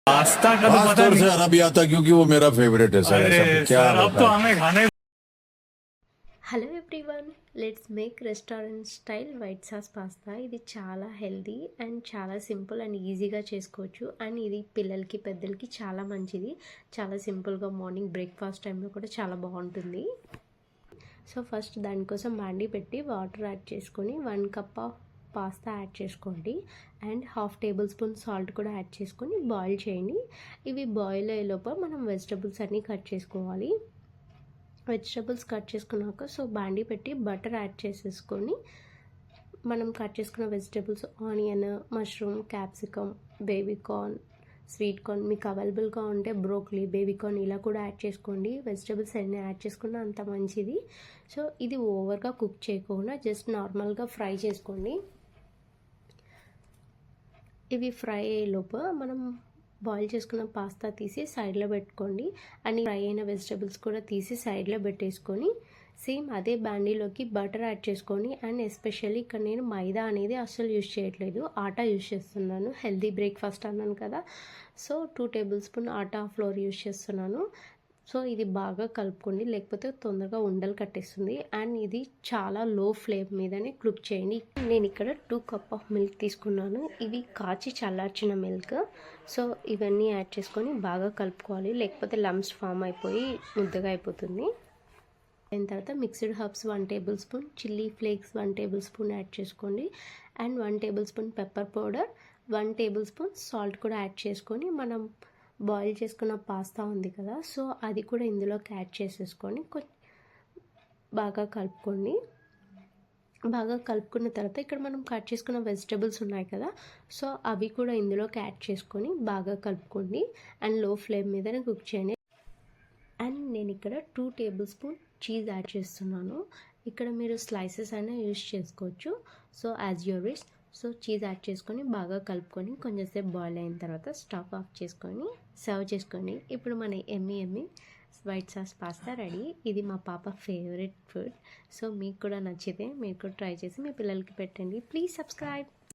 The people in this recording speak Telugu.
पास्ता का तो खास पता तौर से नहीं। अरब आता क्योंकि वो मेरा फेवरेट है सर। अरे ऐसा क्या सर, अब तो बताएं। हमें खाने hello everyone, let's make restaurant style white sauce pasta. ఇది చాలా హెల్దీ అండ్ చాలా సింపుల్ అండ్ ఈజీగా చేసుకోవచ్చు. అండ్ ఇది పిల్లలకి పెద్దలకి చాలా మంచిది. చాలా సింపుల్గా మార్నింగ్ బ్రేక్ఫాస్ట్ టైంలో కూడా చాలా బాగుంటుంది. సో ఫస్ట్ దానికోసం బాండీ పెట్టి వాటర్ యాడ్ చేసుకొని 1 కప్ ఆఫ్ పాస్తా యాడ్ చేసుకోండి. And half table spoon salt కూడా యాడ్ చేసుకొని బాయిల్ చేయండి. ఇవి బాయిల్ అయ్యేలోపు మనం వెజిటబుల్స్ అన్నీ కట్ చేసుకోవాలి. వెజిటబుల్స్ కట్ చేసుకున్నాక సో బాండీ పెట్టి బటర్ యాడ్ చేసేసుకొని మనం కట్ చేసుకున్న vegetables onion, mushroom, capsicum, baby corn, sweet corn మీకు అవైలబుల్గా ఉంటే బ్రోకలీ, బేబీకార్న్ ఇలా కూడా యాడ్ చేసుకోండి. వెజిటబుల్స్ అన్నీ యాడ్ చేసుకున్న అంత మంచిది. సో ఇది ఓవర్గా కుక్ చేయకుండా జస్ట్ నార్మల్గా ఫ్రై చేసుకోండి. ఇవి ఫ్రై అయ్యేలోపు మనం బాయిల్ చేసుకున్న పాస్తా తీసి సైడ్లో పెట్టుకోండి. అండ్ ఫ్రై అయిన వెజిటబుల్స్ కూడా తీసి సైడ్లో పెట్టేసుకొని సేమ్ అదే బాండీలోకి బటర్ యాడ్ చేసుకొని అండ్ ఎస్పెషల్లీ ఇక్కడ నేను మైదా అనేది అస్సలు యూజ్ చేయట్లేదు, ఆటా యూజ్ చేస్తున్నాను. హెల్దీ బ్రేక్ఫాస్ట్ అన్నాను కదా, సో 2 టేబుల్ స్పూన్ ఆటా ఫ్లోర్ యూజ్ చేస్తున్నాను. సో ఇది బాగా కలుపుకోండి, లేకపోతే తొందరగా ఉండలు కట్టేస్తుంది. అండ్ ఇది చాలా లో ఫ్లేమ్ మీదనే కుక్ చేయండి. నేను ఇక్కడ 2 కప్ ఆఫ్ మిల్క్ తీసుకున్నాను. ఇవి కాచి చల్లార్చిన మిల్క్. సో ఇవన్నీ యాడ్ చేసుకొని బాగా కలుపుకోవాలి, లేకపోతే లమ్స్ ఫామ్ అయిపోయి ముద్దగా అయిపోతుంది. అయిన తర్వాత mixed herbs 1 tablespoon, chilli flakes 1 tablespoon add చేసుకోండి. And 1 tablespoon pepper powder, 1 tablespoon salt కూడా యాడ్ చేసుకొని మనం బాయిల్ చేసుకున్న పాస్తా ఉంది కదా, సో అది కూడా ఇందులోకి యాడ్ చేసేసుకొని బాగా కలుపుకోండి. బాగా కలుపుకున్న తర్వాత ఇక్కడ మనం కట్ చేసుకున్న వెజిటబుల్స్ ఉన్నాయి కదా, సో అవి కూడా ఇందులోకి యాడ్ చేసుకొని బాగా కలుపుకోండి. అండ్ లో ఫ్లేమ్ మీదనే కుక్ చేయండి. అండ్ నేను ఇక్కడ 2 టేబుల్ స్పూన్ చీజ్ యాడ్ చేస్తున్నాను. ఇక్కడ మీరు స్లైసెస్ అయినా యూజ్ చేసుకోవచ్చు, so as your wish. So cheese add చేసుకొని బాగా కలుపుకొని కొంచెంసేపు బాయిల్ అయిన తర్వాత స్టవ్ ఆఫ్ చేసుకొని సర్వ్ చేసుకోండి. ఇప్పుడు మన ఎమ్మి వైట్ సాస్ పాస్తా రెడీ. ఇది మా పాప ఫేవరెట్ ఫుడ్. సో మీకు కూడా నచ్చితే మీరు కూడా ట్రై చేసి మీ పిల్లలకి పెట్టండి. Please subscribe.